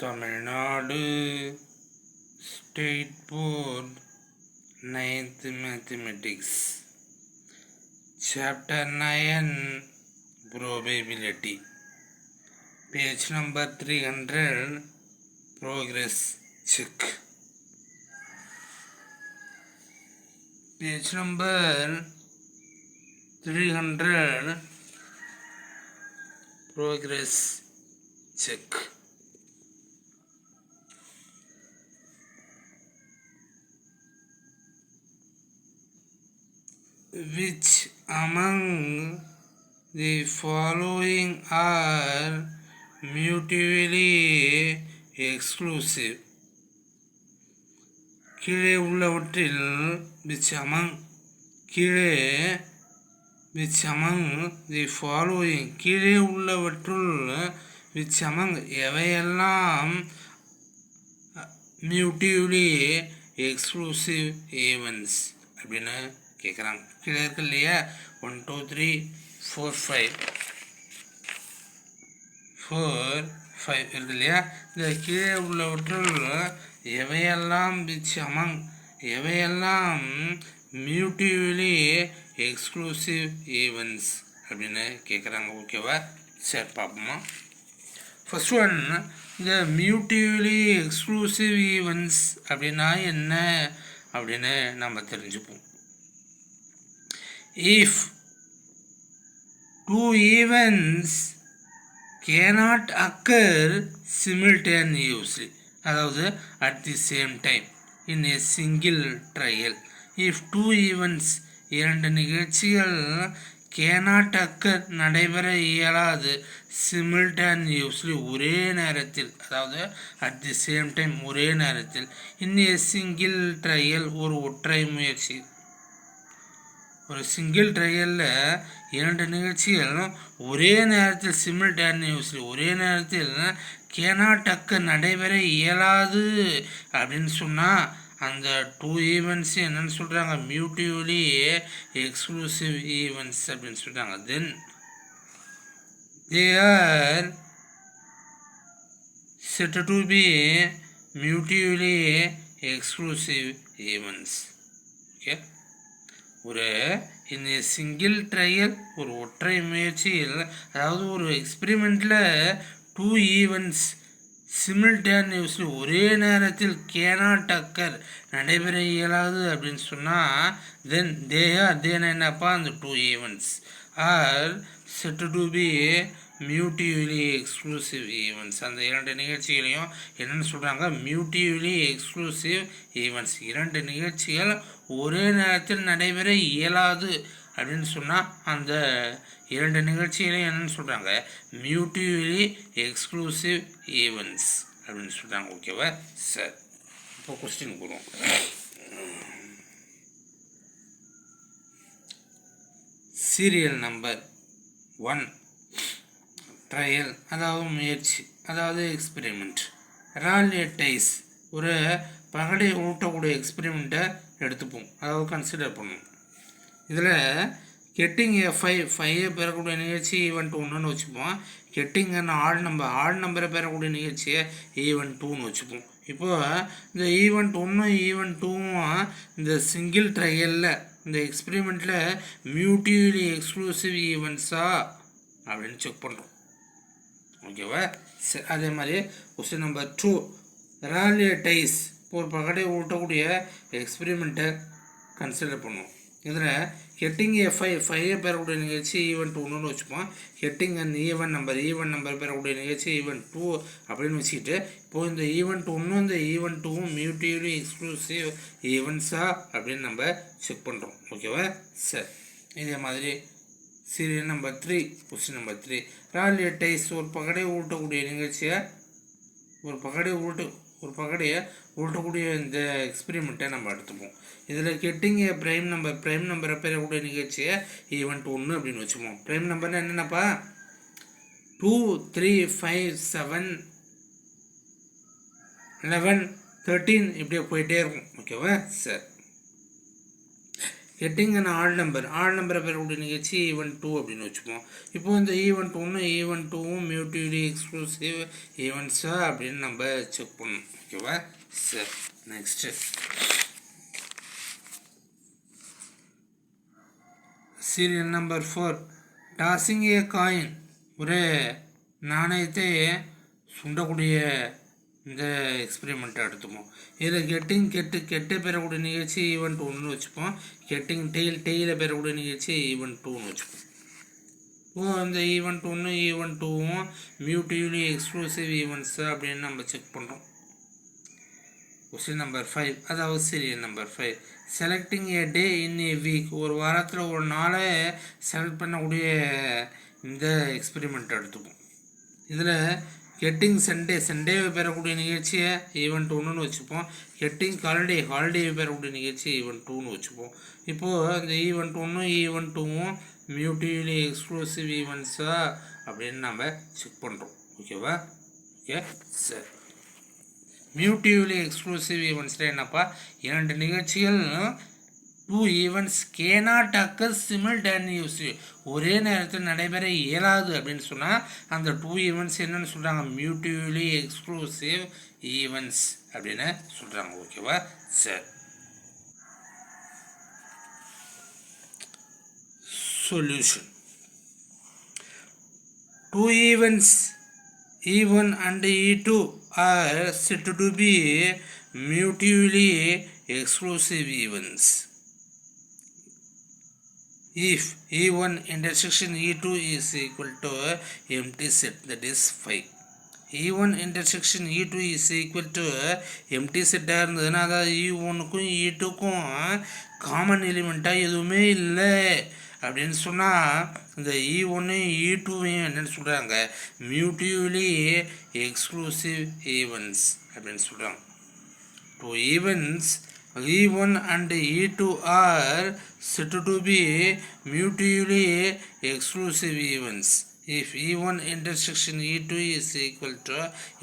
Tamil Nadu state board 9th mathematics chapter 9 probability page number 300 progress check page number 300 progress check. Which among the following are mutually exclusive? கீழே உள்ளவற்றில் which among the following கீழே உள்ளவற்றுள் which among எவையெல்லாம் mutually exclusive events அப்படின்னு கேட்குறாங்க. கீழே இருக்கு இல்லையா 1 2 3 4 5 இருக்கு இல்லையா, இந்த கீழே உள்ளவற்றுள் எவையெல்லாம் which among எவையெல்லாம் மியூட்டிவ்லி எக்ஸ்க்ளூசிவ் ஈவெண்ட்ஸ் அப்படின்னு கேட்குறாங்க. ஓகேவா, சரி பார்ப்போமா. ஃபர்ஸ்ட் ஒன், இந்த மியூட்டிவ்லி எக்ஸ்க்ளூசிவ் ஈவெண்ட்ஸ் அப்படின்னா என்ன அப்படின்னு நம்ம தெரிஞ்சுப்போம். If two events cannot occur simultaneously, அதாவது at the same time in a single trial. If two events இரண்டு நிகழ்ச்சிகள் cannot occur நடைபெற இயலாது simultaneously ஒரே நேரத்தில், அதாவது at the same time ஒரே நேரத்தில் in a single trial ஒரு ஒற்றை முயற்சி. ஒரு சிங்கிள் ட்ரையலில் இரண்டு நிகழ்ச்சிகள் ஒரே நேரத்தில் சிமில்டேனியஸ்லி ஒரே நேரத்தில் கேனாட் அக்கர் நடைபெற இயலாது அப்படின்னு சொன்னால் அந்த டூ ஈவெண்ட்ஸ் என்னன்னு சொல்கிறாங்க, மியூட்டிவ்லி எக்ஸ்க்ளூசிவ் ஈவெண்ட்ஸ் அப்படின்னு சொல்கிறாங்க. Then they are set to be mutually exclusive events. Okay, ஒரு இந்த சிங்கிள் ட்ரையல் ஒரு ஒற்றை முயற்சியில், அதாவது ஒரு எக்ஸ்பெரிமெண்ட்டில் டூ ஈவெண்ட்ஸ் சிமில்டேனியஸ்லி ஒரே நேரத்தில் கேனாட் அக்கர் நடைபெற இயலாது அப்படின்னு சொன்னால் தென் தேனா என்னப்பா, அந்த two events are set to be mutually exclusive events. அந்த இரண்டு நிகழ்ச்சிகளையும் என்னென்னு சொல்கிறாங்க, மியூட்டிவ்லி எக்ஸ்க்ளூசிவ் ஈவெண்ட்ஸ். இரண்டு நிகழ்ச்சிகள் ஒரே நேரத்தில் நடைபெற இயலாது அப்படின்னு சொன்னால் அந்த இரண்டு நிகழ்ச்சிகளையும் என்னென்னு சொல்கிறாங்க, மியூட்டிவ்லி எக்ஸ்க்ளூசிவ் ஈவெண்ட்ஸ் அப்படின்னு சொல்கிறாங்க. ஓகேவா சார், இப்போ கொஸ்டின் போடுவோம். சீரியல் நம்பர் 1 ட்ரையல், அதாவது முயற்சி, அதாவது எக்ஸ்பெரிமெண்ட். ராலியடைஸ் ஒரு பகடை ஊட்டக்கூடிய எக்ஸ்பெரிமெண்ட்டை எடுத்துப்போம், அதாவது கன்சிடர் பண்ணுவோம். இதில் கெட்டிங் ஏ 5 பெறக்கூடிய நிகழ்ச்சி ஈவெண்ட் 1ன்னு வச்சுப்போம். கெட்டிங் ஆட் நம்பரை பெறக்கூடிய நிகழ்ச்சியை ஈவெண்ட் 2ன்னு வச்சுப்போம். இப்போது இந்த ஈவெண்ட் 1 ஈவெண்ட் 2வும் இந்த சிங்கிள் ட்ரையலில் இந்த எக்ஸ்பெரிமெண்ட்டில் மியூட்டிவ்லி எக்ஸ்க்ளூசிவ் ஈவெண்ட்ஸா அப்படின்னு செக் பண்ணுறோம். ஓகேவா, அதே மாதிரி கொஸ்டின் நம்பர் 2, ராலியடைஸ் ஒரு பகடை ஊட்டக்கூடிய எக்ஸ்பெரிமெண்ட்டை கன்சிடர் பண்ணுவோம். இதில் கெட்டிங் ஏ 5 பெறக்கூடிய நிகழ்ச்சி ஈவெண்ட் 1ன்னு வச்சுப்போம். கெட்டிங் அண்ட் ஈவெண்ட் நம்பர் பெறக்கூடிய நிகழ்ச்சி ஈவெண்ட் 2 அப்படின்னு வச்சுக்கிட்டு, இப்போது இந்த ஈவெண்ட் 1 இந்த ஈவெண்ட் 2வும் மியூட்டிவ்லி எக்ஸ்க்ளூசிவ் ஈவெண்ட்ஸா அப்படின்னு நம்ம செக் பண்ணுறோம். ஓகேவா சார், இதே மாதிரி சீரியல் நம்பர் 3, கொஸ்டின் நம்பர் 3, ராலியடைஸ் ஒரு பகடை ஊட்டக்கூடிய நிகழ்ச்சியை ஒரு பகடையை ஊட்டக்கூடிய இந்த எக்ஸ்பெரிமெண்ட்டை நம்ம எடுத்துப்போம். இதில் கெட்டிங் ஏ ப்ரைம் நம்பரை பெறக்கூடிய நிகழ்ச்சியை ஈவெண்ட் 1 அப்படின்னு வச்சுப்போம். ப்ரைம் நம்பர்னா என்னென்னப்பா, 2 3 5 7 11 13 இப்படியே போயிட்டே இருக்கும். ஓகேவா சார், கெட்டிங் அண்ட் ஆட் நம்பரை பெறக்கூடிய நிகழ்ச்சி ஈவன் 2 அப்படின்னு வச்சுப்போம். இப்போது இந்த ஈவன் 1 ஈவன் 2வும் மியூட்டிவ்லி எக்ஸ்க்ளூசிவ் ஈவெண்ட்ஸா அப்படின்னு நம்ம செக் பண்ணணும். ஓகேவா? சரி, நெக்ஸ்ட்டு சீரியல் நம்பர் 4 டாஸிங் ஏ காயின். ஒரு நாணயத்தை சுண்டக்கூடிய இந்த எக்ஸ்பெரிமெண்ட்டை எடுத்துப்போம். இதில் கெட்டை பெறக்கூடிய நிகழ்ச்சி ஈவெண்ட் 1ன்னு வச்சுப்போம். கெட்டிங் டெய்லை பெறக்கூடிய நிகழ்ச்சி ஈவெண்ட் 2ன்னு வச்சுப்போம். இப்போது இந்த ஈவெண்ட் 1 ஈவெண்ட் 2வும் மியூட்டிவ்லி எக்ஸ்க்ளூசிவ் ஈவெண்ட்ஸு அப்படின்னு நம்ம செக் பண்ணுறோம். கொஸ்டின் நம்பர் 5, அதாவது சீரியல் நம்பர் 5 செலக்டிங் ஏ டே இன் ஏ வீக். ஒரு வாரத்தில் ஒரு நாளை செலக்ட் பண்ணக்கூடிய இந்த எக்ஸ்பெரிமெண்ட் எடுத்துப்போம். இதில் கெட்டிங் சண்டேவை பெறக்கூடிய நிகழ்ச்சியை ஈவெண்ட் 1ன்னு வச்சுப்போம். கெட்டிங் ஹாலிடேவை பெறக்கூடிய நிகழ்ச்சி ஈவெண்ட் 2ன்னு வச்சுப்போம். இப்போது இந்த ஈவெண்ட் 1 ஈவெண்ட் 2வும் மியூட்டிவ்லி எக்ஸ்க்ளூசிவ் ஈவெண்ட்ஸா அப்படின்னு நம்ம செக் பண்ணுறோம். ஓகேவா? ஓகே, சரி. மியூட்டிவ்லி எக்ஸ்க்ளூசிவ் ஈவெண்ட்ஸில் என்னப்பா, 2 நிகழ்ச்சிகள் 2 ஈவெண்ட்ஸ் கேனாட் அக்கர் சிமில்டேனியஸ்லி, ஒரே நேரத்தில் நடைபெற இயலாது அப்படின்னு சொன்னால் அந்த 2 ஈவெண்ட்ஸ் என்னன்னு சொல்கிறாங்க, மியூட்டிவ்லி எக்ஸ்க்ளூசிவ் ஈவெண்ட்ஸ் அப்படின்னு சொல்கிறாங்க. ஓகேவா? சரி, solution. 2 events E1 and E2 are said to be mutually exclusive events if E1 intersection E2 is equal to empty set, that is 5. E1 intersection E2 is equal to empty set இருந்ததுன்னா, அதாவது E1க்கும் E2க்கும் common எலிமெண்ட்டாக எதுவுமே இல்லை அப்படின்னு சொன்னால் இந்த E1 E2வையும் என்னென்னு சொல்கிறாங்க, மியூட்டிவ்லி எக்ஸ்க்ளூசிவ் ஈவெண்ட்ஸ் அப்படின்னு சொல்கிறாங்க. 2 events E1 and E2 are said to be mutually exclusive events if E1 intersection E2 is equal to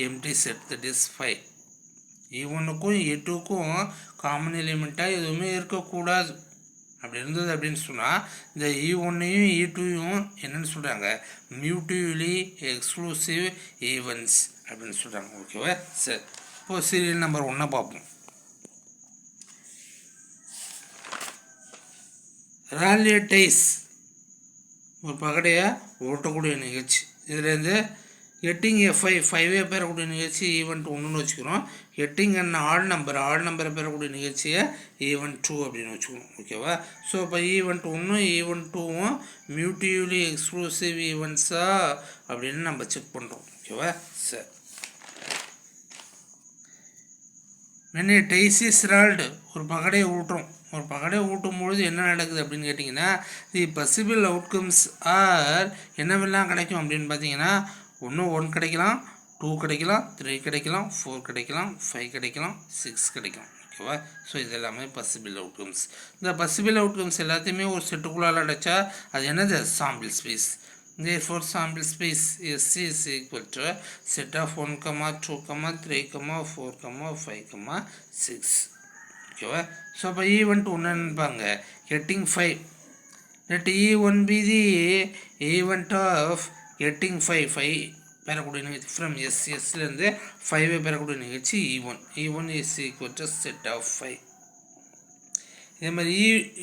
empty set, that is 5. E1க்கும் E2க்கும் காமன் எலிமெண்ட்டாக எதுவுமே இருக்கக்கூடாது. அப்படி இருந்தது அப்படின்னு சொன்னால் இந்த E1ஐயும் E2யும் என்னென்னு சொல்கிறாங்க, மியூட்டிவ்லி எக்ஸ்க்ளூசிவ் ஈவெண்ட்ஸ் அப்படின்னு சொல்கிறாங்க. ஓகேவா? சரி, இப்போது சீரியல் நம்பர் 1 பார்ப்போம். ராலியே டைஸ், ஒரு பகடையை ஓட்டக்கூடிய நிகழ்ச்சி. இதுலேருந்து கெட்டிங் ஏ 5 பெறக்கூடிய நிகழ்ச்சி ஈவெண்ட் 1ன்னு வச்சுக்கிறோம். கெட்டிங் அண்ட் ஆட் நம்பரை பெறக்கூடிய நிகழ்ச்சியை ஈவெண்ட் 2 அப்படின்னு வச்சுக்கணும். ஓகேவா? ஸோ இப்போ ஈவெண்ட் 1 ஈவெண்ட் 2வும் மியூட்டிவ்லி எக்ஸ்க்ளூசிவ் ஈவெண்ட்ஸா அப்படின்னு நம்ம செக் பண்ணுறோம். ஓகேவா? சரி. when a dice is rolled, ஒரு பகடையை ஊட்டுறோம். ஒரு பகடையை ஊட்டும் பொழுது என்ன நடக்குது அப்படின்னு கேட்டிங்கன்னா, தி பாசிபிள் அவுட்கம்ஸ் ஆர் என்னவெல்லாம் கிடைக்கும் அப்படின்னு பார்த்தீங்கன்னா, 1 கிடைக்கலாம், 2 கிடைக்கலாம், 3 கிடைக்கலாம், 4 கிடைக்கலாம், 5 கிடைக்கலாம், 6 கிடைக்கலாம். ஓகேவா? ஸோ இது எல்லாமே பாசிபிள் அவுட்கம்ஸ். இந்த பாசிபிள் அவுட்கம்ஸ் எல்லாத்தையுமே ஒரு செட்டுக்குள்ளால் அடைச்சா அது என்னது, sample space. Therefore, sample space SC is equal to set of 1, 2, 3, 4, 5, 6. ஓகேவா? ஸோ இப்போ ஈவெண்ட் 1 நினைப்பாங்க, getting 5. let E1 be the event of getting 5 பெறக்கூடிய நிகழ்ச்சி ஃப்ரம் எஸ்லேருந்து 5 பெறக்கூடிய நிகழ்ச்சி E1 is equal to set of 5. இதே மாதிரி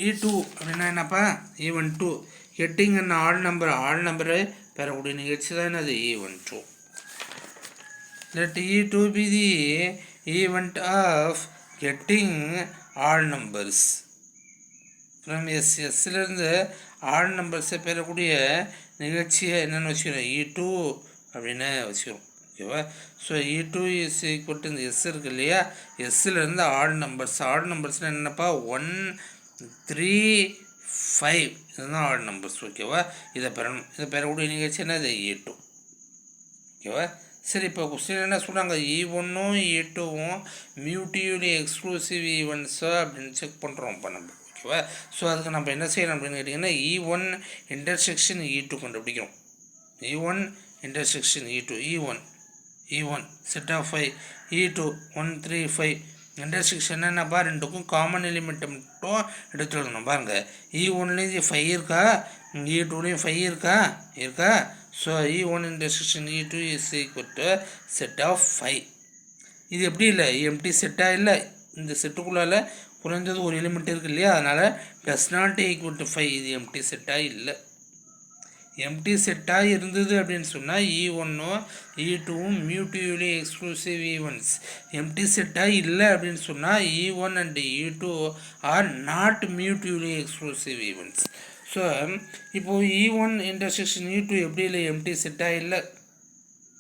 E2 அப்படின்னா என்னப்பா, ஈவெண்ட் 2 கெட்டிங் அண்ட் ஆட் நம்பரை பெறக்கூடிய நிகழ்ச்சி தான் என்னது, event 2. let E2 be the event of getting odd numbers from எஸ்லேருந்து ஆட் நம்பர்ஸை பெறக்கூடிய நிகழ்ச்சியை என்னென்னு வச்சுக்கிறோம், E2 அப்படின்னு வச்சுக்கிறோம். ஓகேவா? So E2 is equal to இந்த எஸ் இருக்குது இல்லையா, எஸ்லேருந்து ஆட் நம்பர்ஸ்னால் என்னப்பா, 1, 3, 5 இதுதான் ஆட் நம்பர்ஸ். ஓகேவா? இதை பெறணும். இதை பெறக்கூடிய நிகழ்ச்சி என்னது, E2. ஓகேவா? சரி, இப்போ கொஸ்டின் என்ன சொல்கிறாங்க, E1ம் E2வும் மியூட்டிவ்லி எக்ஸ்க்ளூசிவ் ஈவெண்ட்ஸா அப்படின்னு செக் பண்ணுறோம் இப்போ நம்ம. ஓகேவா? ஸோ அதுக்கு நம்ம என்ன செய்யணும் அப்படின்னு கேட்டிங்கன்னா, E1 இன்டர்செக்ஷன் E2 கண்டுபிடிக்கிறோம். E1 intersection E2, E1 set of 5, E2 1, 3, 5 intersection என்னப்பா ரெண்டுக்கும் காமன் எலிமெண்ட்டை மட்டும் எடுத்துக்கணும் பாருங்கள். E1லேயும் 5 இருக்கா, E2லேயும் 5 இருக்கா. So E1 intersection E2 is equal to set of 5. இது எப்படி இல்லை, எம்டி செட்டாக இல்லை, இந்த செட்டுக்குள்ளால் குறைஞ்சது ஒரு எலிமெண்ட் இருக்குது இல்லையா, அதனால் டஸ் நாட் ஈக்குவல் டு 5. இது எம்டி செட்டாக இல்லை. எம்டி செட்டாக இருந்தது அப்படின்னு சொன்னால் E1ம் E2வும் மியூட்டிவ்லி எக்ஸ்க்ளூசிவ் ஈவெண்ட்ஸ். எம்டி செட்டாக இல்லை அப்படின்னு சொன்னால் E1 and E2 are not mutually exclusive events. So இப்போது E1 இன்டர்செக்ஷன் E2 எப்படி இல்லை, எம்டி செட்டாக இல்லை,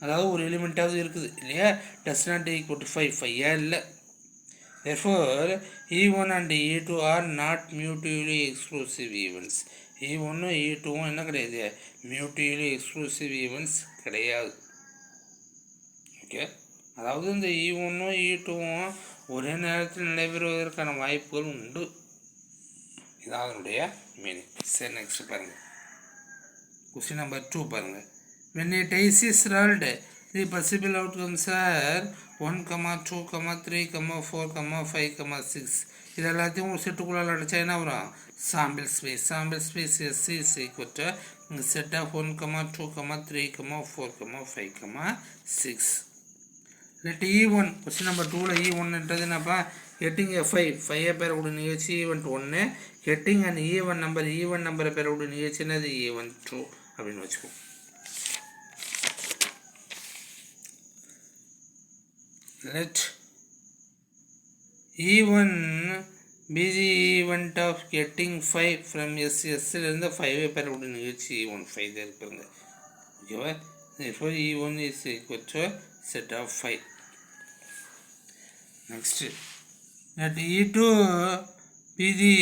அதாவது ஒரு எலிமெண்ட்டாவது இருக்குது இல்லையா. டஸ் நாட் ஈக்குவல் டு 5, 5 இல்லை. Therefore E1 and E2 are not mutually exclusive events. E1 E2 என்ன கிடையாது, மியூச்சுவலி எக்ஸ்க்ளூசிவ் ஈவெண்ட்ஸ் கிடையாது. ஓகே, அதாவது இந்த E1 E2 ஒரே நேரத்தில் நடைபெறுவதற்கான வாய்ப்புகள் உண்டு. இதான் அதனுடைய மீனிங். சரி, நெக்ஸ்ட் பாருங்கள். கொஸ்டின் நம்பர் 2 பாருங்கள். When a dice is rolled, the possible outcomes are 1, 2, 3, 4, 5, 6. இது எல்லாத்தையும் ஒரு செட்டுக்குள்ளால் அடித்தா என்ன வரும், sample space. Sample space S is equal to set of 1, 2, 3, 4, 5, 6. Let E1, question number 2ல் E1ன்றது என்னப்பா, கெட்டிங் எ 5 பெறக்கூடிய நிகழ்ச்சி ஈவெண்ட் 1, கெட்டிங் அண்ட் ஈவன் நம்பரை பெறக்கூடிய நிகழ்ச்சி என்னது ஈவெண்ட் 2 அப்படின்னு வச்சுக்கோம். Let E1 be the event of getting 5 from S. Sலேருந்து 5 பெறக்கூடிய நிகழ்ச்சி E1 5 இருக்குங்க. ஓகேவா. Therefore E1 is equal to set of 5. Next, let E2 be the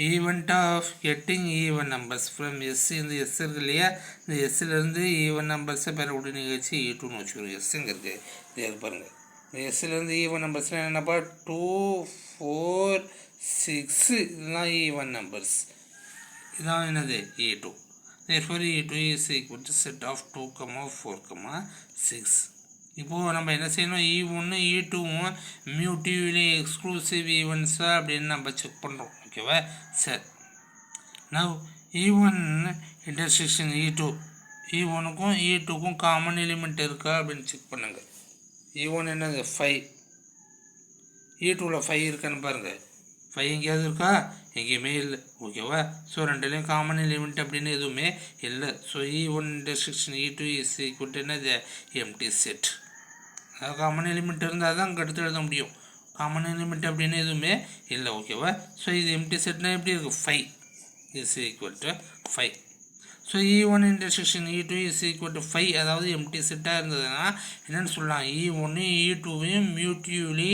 event of getting even numbers from S. இந்த S இருக்கு இல்லையா, இந்த Sலேருந்து even நம்பர்ஸை பெறக்கூடிய நிகழ்ச்சி E2ன்னு வச்சுக்கிறோம். S இங்கே இருக்குது, இது பாருங்கள். எஸ்லேருந்து ஈவன் நம்பர்ஸ்லாம் என்னப்பா 2, 4, 6 இதெல்லாம் ஈவன் நம்பர்ஸ். இதான் என்னது E2. therefore E2 is equal to set of 2, 4, 6. இப்போது நம்ம என்ன செய்யணும், E1 E2வும் மியூட்டிவ்லி எக்ஸ்க்ளூசிவ் ஈவெண்ட்ஸா அப்படின்னு நம்ம செக் பண்ணுறோம். ஓகேவா. சரி, நவ் E1 இன்டர்செக்ஷன் E2, E1க்கும் E2க்கும் காமன் எலிமெண்ட் இருக்கா அப்படின்னு செக் பண்ணுங்க. E1 என்னது 5, E2ல் 5 இருக்கான்னு பாருங்கள். 5 எங்கேயாவது இருக்கா, எங்கேயுமே இல்லை. ஓகேவா. ஸோ ரெண்டுலேயும் காமன் எலிமெண்ட் அப்படின்னு எதுவுமே இல்லை. So E1 intersection E2 is equal to என்னது எம்டி செட். அதாவது காமன் எலிமெண்ட் இருந்தால் தான் அங்கே எடுத்து எழுத முடியும். காமன் எலிமெண்ட் அப்படின்னு எதுவுமே இல்லை. ஓகேவா. ஸோ இது எம்டி செட்னா எப்படி இருக்குது, 5 is equal to 5. So E1 intersection E2 is equal to 5, அதாவது எம்டி செட்டாக இருந்ததுன்னா என்னென்னு சொல்லலாம், E1 E2வையும் மியூட்டிவ்லி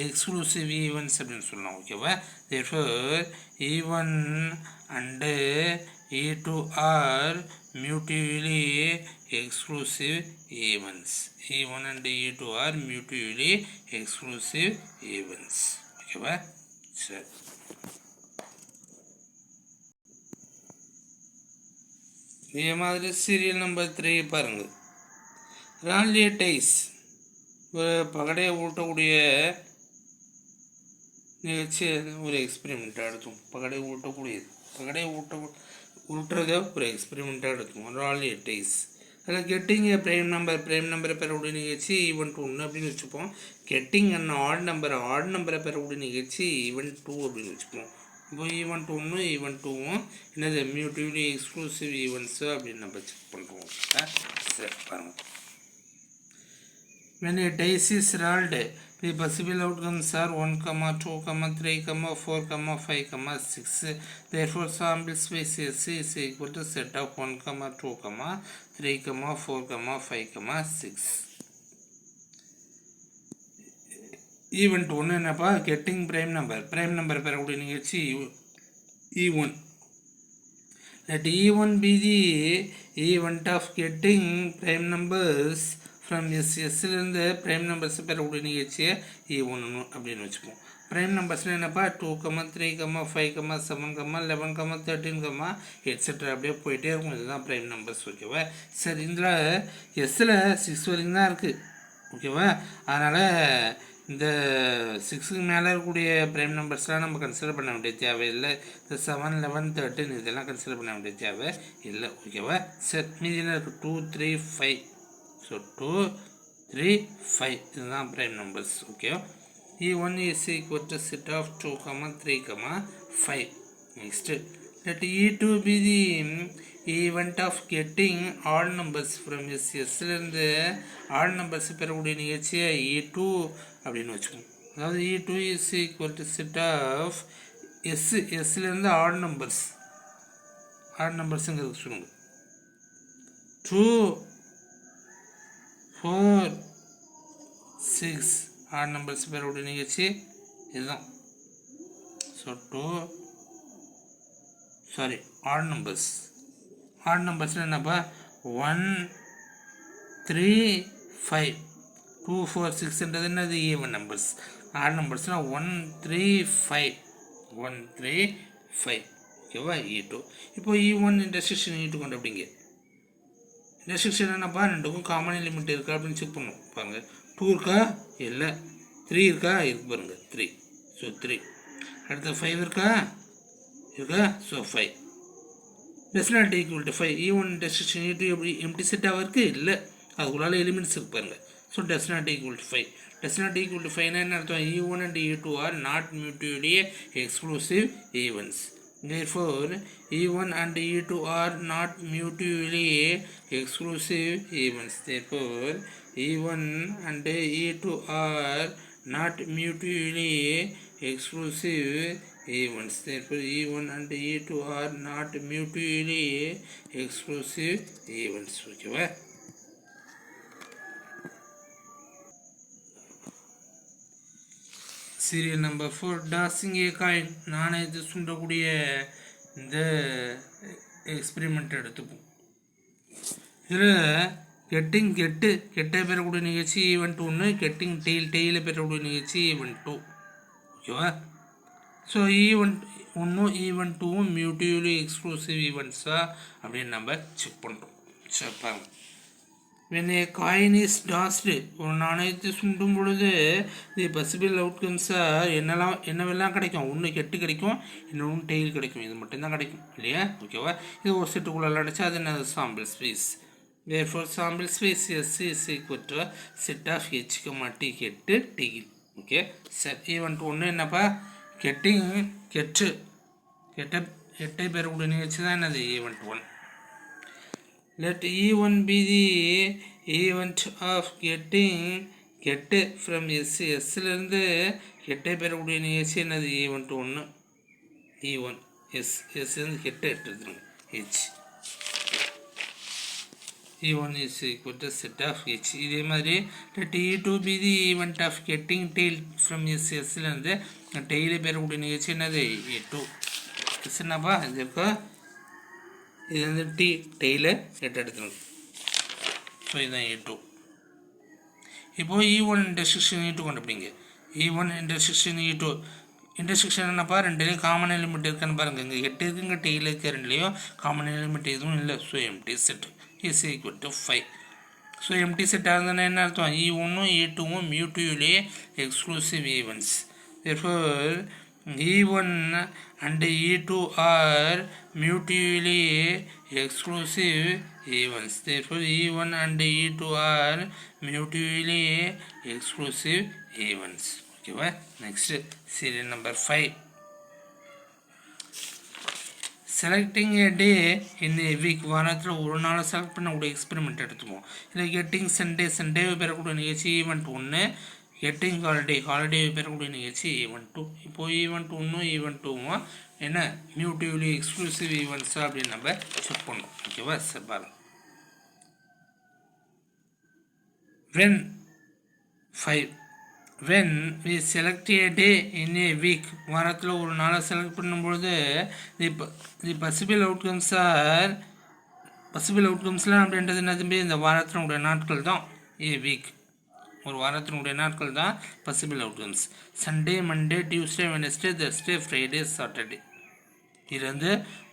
எக்ஸ்க்ளூசிவ் ஈவெண்ட்ஸ் அப்படின்னு சொல்லலாம். ஓகேவா. therefore E1 and E2 are mutually exclusive events. E1 and E2 are mutually exclusive events. ஓகேவா. சரி, இதே மாதிரி சீரியல் நம்பர் 3 பாருங்கள். ரான்லிய டைஸ், ஒரு பகடையை ஊட்டக்கூடிய நிகழ்ச்சி ஒரு எக்ஸ்பெரிமெண்ட்டாக எடுத்தோம். பகடையை ஊட்டுறத ஒரு எக்ஸ்பெரிமெண்ட்டாக எடுத்தோம். ரான்லிய டைஸ். அதில் கெட்டிங் ஏ ப்ரைம் நம்பரை பெறக்கூடிய நிகழ்ச்சி ஈவெண்ட் 1 அப்படின்னு வச்சுப்போம். கெட்டிங் அண்ட் ஆட் நம்பரை பெறக்கூடிய நிகழ்ச்சி ஈவெண்ட் 2 அப்படின்னு வச்சுப்போம். இப்போ ஈவெண்ட் 1 ஈவெண்ட் 2வும் என்னது மியூட்டிவ்லி எக்ஸ்க்ளூசிவ் ஈவெண்ட்ஸு அப்படின்னு நம்ம செக் பண்ணுறோம். சரி பாருங்கள். when a dice is rolled, the possible outcomes are 1, 2, 3, 4, 5, 6. therefore sample space S is equal to set of 1, 2, 3, 4, 5, 6. Event 1 என்னப்பா, கெட்டிங் ப்ரைம் நம்பர் பெறக்கூடிய நிகழ்ச்சி E1. let E1 be the event of getting prime numbers from Sலேருந்து prime numbers பெறக்கூடிய நிகழ்ச்சியை E1 அப்படின்னு வச்சுப்போம். Prime நம்பர்ஸில் என்னப்பா 2, 3, 5, 7, 11, 13, etcetera அப்படியே போயிட்டே இருக்கும். இதுதான் ப்ரைம் நம்பர்ஸ். ஓகேவா. சரி, இதில் எஸ்ஸில் 6 வரைக்கும் தான் இருக்குது. ஓகேவா. அதனால் இந்த 6க்கு மேலே இருக்கக்கூடிய ப்ரைம் நம்பர்ஸ்லாம் நம்ம கன்சிடர் பண்ண வேண்டிய தேவையில்லை. இந்த 7, 11, 13 இதெல்லாம் கன்சிடர் பண்ண வேண்டிய தேவை இல்லை. ஓகேவா? சரி, மீதி என்ன இருக்குது? 2, 3, 5. ஸோ 2, 3, 5 இதுதான் ப்ரைம் நம்பர்ஸ். ஓகேவா? E1 is equal to set of 2, 3, 5. Next, let E2 be the event of getting odd numbers from S. Sலேருந்து odd numbers பெறக்கூடிய நிகழ்ச்சியை E2 அப்படின்னு வச்சுக்கோங்க. அதாவது E2 is equal to set of Sலேருந்து odd நம்பர்ஸுங்கிறது சொல்லுங்க. 2, 4, 6 odd numbers பெறக்கூடிய நிகழ்ச்சி இதுதான். ஸோ odd numbers என்னப்பா? 1, 3, 5. 2, 4, 6ன்றது என்னது? Even numbers. odd நம்பர்ஸ்னால் 1, 3, 5. 1, 3, 5. ஓகேவா? E2. இப்போ E1 இன்டர்செக்ஷன் E2 கொண்டு அப்படிங்க. இன்டர்செக்ஷன் என்னப்பா? ரெண்டுக்கும் காமன் எலிமெண்ட் இருக்கா அப்படின்னு செக் பண்ணும். பாருங்க, 2 இருக்கா? இல்லை. 3 இருக்கா? இருக்கு பாருங்க, 3. ஸோ 3. அடுத்த 5 இருக்கா? So 5. does not equal to 5. E1 intersection E2 எப்படி எம்டி செட்டாக இருக்குது? இல்லை, அதுக்குள்ளால எலிமெண்ட்ஸ் இருக்கு பாருங்க. So does not equal to 5. does not equal to 5 என்ன அர்த்தம்? E1 and E2 are not mutually exclusive events. Therefore, E1 and E2 are not mutually exclusive events. Therefore, E1 and E2 are not mutually exclusive events. Therefore, E1 and E2 are not mutually exclusive events. Okay. Serial number 4. Tossing a coin. நாணயத்தை சுண்டக்கூடிய இந்த experiment எடுத்துப்போம். இதில் கெட்டை பெறக்கூடிய நிகழ்ச்சி event 1, getting டெய்லை பெறக்கூடிய நிகழ்ச்சி event 2. ஓகேவா? So event 1, event 2 மியூட்டிவ்லி exclusive ஈவெண்ட்ஸா அப்படின்னு நம்ம செக் பண்ணுறோம். சரி பாருங்க. when a coin is tossed, ஒரு நாணயத்தை சுண்டும் பொழுது தி பாசிபிள் அவுட்கம்ஸாக என்னவெல்லாம் கிடைக்கும்? ஒன்று கெட்டு கிடைக்கும், இன்னொன்று டெய்ல் கிடைக்கும். இது மட்டும்தான் கிடைக்கும் இல்லையா? ஓகேவா? இது ஒரு செட்டுக்குள்ளே அடைச்சா அது என்ன? Sample space. therefore sample space S is equal to set of H, T கெட்டு டெய்ல். ஓகே, சரி. ஈவெண்ட் 1 என்னப்பா? கெட்டை பெறக்கூடிய நிகழ்ச்சி தான் என்னது? Event 1. Let E1 be the event of getting from S. Sலேருந்து கெட்டை பெறக்கூடிய நிகழ்ச்சி என்னது? ஈவெண்ட் 1. E1 S கெட்டை எடுத்துருங்க H. E1 is equal to set of H. இதே மாதிரி let E2 be the event of getting tail from S. Sலேருந்து டெய்லை பெறக்கூடிய நிகழ்ச்சி என்னது? E2. என்னப்பா இது இருக்கா? இது வந்து டெய்லை எடுத்துருங்க. ஸோ இதுதான் E2. இப்போது E1 இன்டர்செக்ஷன் E2 கண்டுபிடிங்க. E1 இன்டர்செக்ஷன் E2 இன்டர்செக்ஷன் என்னப்பா? ரெண்டுலேயும் காமன் எலிமெண்ட் இருக்குன்னு பாருங்கள். இங்கே 8 இருக்குது, இங்கே டெய்ல் இருக்குது. ரெண்டுலேயும் காமன் எலிமெண்ட் எதுவும் இல்லை. So empty set is equal to 5. So empty செட்டாக இருந்ததுன்னா என்ன அர்த்தம்? E1 E2 mutually exclusive events. therefore E1 and E2 are mutually exclusive events. Therefore, E1 and E2 are mutually exclusive events. Okay, next, serial number 5. Selecting a day in a week. வாரத்தில் ஒரு நாள் select பண்ணக்கூடிய experiment எடுத்துப்போம். இதில் getting Sunday பெறக்கூடிய நிகழ்ச்சி event 1, getting holiday பெறக்கூடிய நிகழ்ச்சி ஈவெண்ட் 2. இப்போது ஈவெண்ட் 1 ஈவெண்ட் 2 என்ன? மியூட்டிவ்லி எக்ஸ்க்ளூசிவ் ஈவெண்ட்ஸா அப்படின்னு நம்ம செக் பண்ணோம். ஓகேவா? சார் பாருங்க. when we select a day in a week, வாரத்தில் ஒரு நாளை செலக்ட் பண்ணும்பொழுது தி பாசிபிள் அவுட்கம்ஸ்லாம் அப்படின்றது என்னது? இந்த வாரத்தினுடைய நாட்கள் தான் ஏ வீக். ஒரு வாரத்தினுடைய நாட்கள் தான் possible outcomes. Sunday, Monday, Tuesday, Wednesday, Thursday, Friday, Saturday. இது வந்து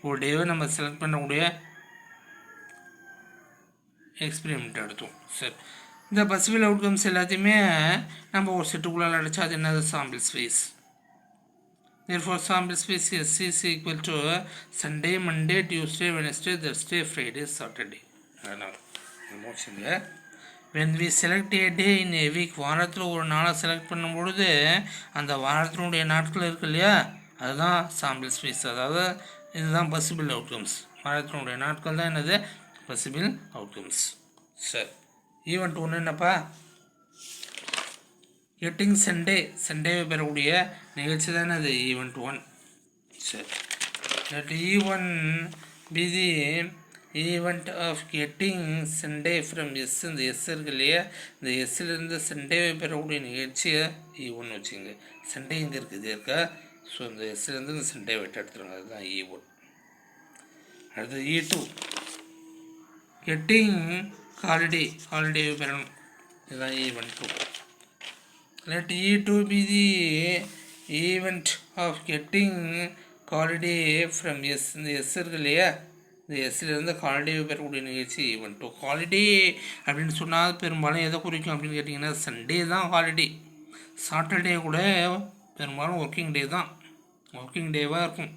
ஒரு டேவை நம்ம செலக்ட் பண்ணக்கூடிய எக்ஸ்பெரிமெண்ட் எடுத்தோம். சரி, இந்த பாசிபிள் அவுட்கம்ஸ் எல்லாத்தையுமே நம்ம ஒரு செட்டுக்குள்ளே அடைச்சா அது என்னது sample space. Therefore, sample space S is equal to Sunday, Monday, Tuesday, Wednesday, Thursday, Friday, Saturday. When we select a day in a week, வாரத்தில் ஒரு நாளை செலக்ட் பண்ணும் பொழுது அந்த வாரத்தினுடைய நாட்கள் இருக்கு இல்லையா, அதுதான் சாம்பிள் ஸ்பேஸ். அதாவது இதுதான் பாசிபிள் அவுட்கம்ஸ். வாரத்தினுடைய நாட்கள் தான் என்னது பாசிபிள் அவுட்கம்ஸ். சரி, ஈவெண்ட் ஒன்று என்னப்பா, கெட்டிங் சண்டேவை பெறக்கூடிய நிகழ்ச்சி தானே அது ஈவெண்ட் 1. சரி, let E1 be the event of getting Sunday from S. இந்த எஸ் இருக்கு இல்லையா, இந்த எஸ்ஸிலிருந்து சண்டேவை பெறக்கூடிய நிகழ்ச்சியை E1 வச்சுங்க. சண்டே இங்கே இருக்குது இது இருக்கா, ஸோ இந்த எஸ்ஸிலேருந்து இந்த சண்டே வெட்ட எடுத்துருங்க, அதுதான் E1. அடுத்து E2 கெட்டிங் ஹாலிடேவை பெறணும், இதுதான் event 2. Let E2 be the event of getting holiday from S. இந்த எஸ் இருக்கு இல்லையா, இந்த எஸ்ஸிலேருந்து ஹாலிடேவை பெறக்கூடிய நிகழ்ச்சி ஈவெண்ட் 2. ஹாலிடே அப்படின்னு சொன்னால் பெரும்பாலும் எதை குறிக்கும் அப்படின்னு கேட்டிங்கன்னா சண்டே தான் ஹாலிடே. சாட்டர்டே கூட பெரும்பாலும் ஒர்க்கிங் டே தான், ஒர்க்கிங் டேவாக இருக்கும்.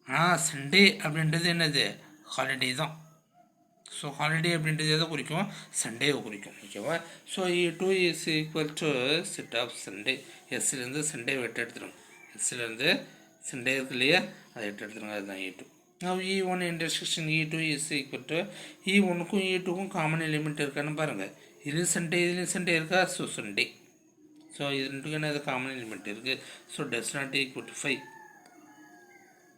ஆனால் சண்டே அப்படின்றது என்னது ஹாலிடே தான். ஸோ ஹாலிடே அப்படின்றது எதை குறிக்கும், சண்டேவை குறிக்கும். ஓகேவா, so E2 is equal to set of Sunday. எஸ்ஸிலேருந்து சண்டே வெட்ட எடுத்துருங்க, எஸ்ஸிலேருந்து சண்டே இருக்கு இல்லையா அதை வெட்ட எடுத்துருங்க, அதுதான் E2. Now E1 intersection E2 is equal to E1க்கும் E2க்கும் காமன் எலிமெண்ட் இருக்கான்னு பாருங்கள். இதுலேயும் சண்டே இருக்கா, ஸோ சண்டே. ஸோ இது ரெண்டுக்கு என்ன காமன் எலிமெண்ட் இருக்குது, so does not equal to 5.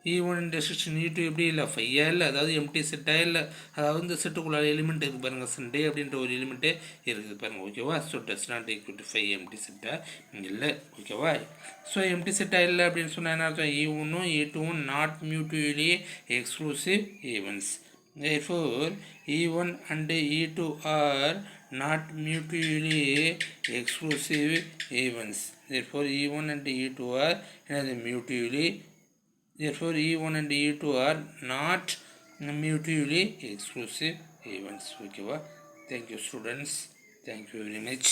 E1 intersection E2 எப்படி இல்லை, 5 இல்லை, அதாவது எம்டி செட்டாக இல்லை, அதாவது இந்த செட்டுக்குள்ள எலிமெண்ட் இருக்குது பாருங்கள், சண்டே அப்படின்ற ஒரு எலிமெண்ட்டே இருக்குது பாருங்கள். ஓகேவா, so does not equal to 5 empty செட்டாக இல்லை. ஓகேவா, ஸோ எம்டி செட்டாக இல்லை அப்படின்னு சொன்னால் என்ன அர்த்தம், E1ம் E2ம் not mutually exclusive events. Therefore, E1 and E2 are not mutually exclusive events. Therefore, E1 and E2 are mutually. Therefore, E1 and E2 are not mutually exclusive events. ஓகேவா, thank you students, thank you very much.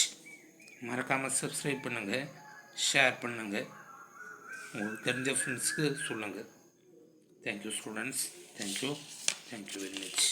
மறக்காமல் subscribe பண்ணுங்கள், share பண்ணுங்கள், உங்களுக்கு தெரிஞ்ச ஃப்ரெண்ட்ஸ்க்கு சொல்லுங்கள். Thank you students, thank you very much.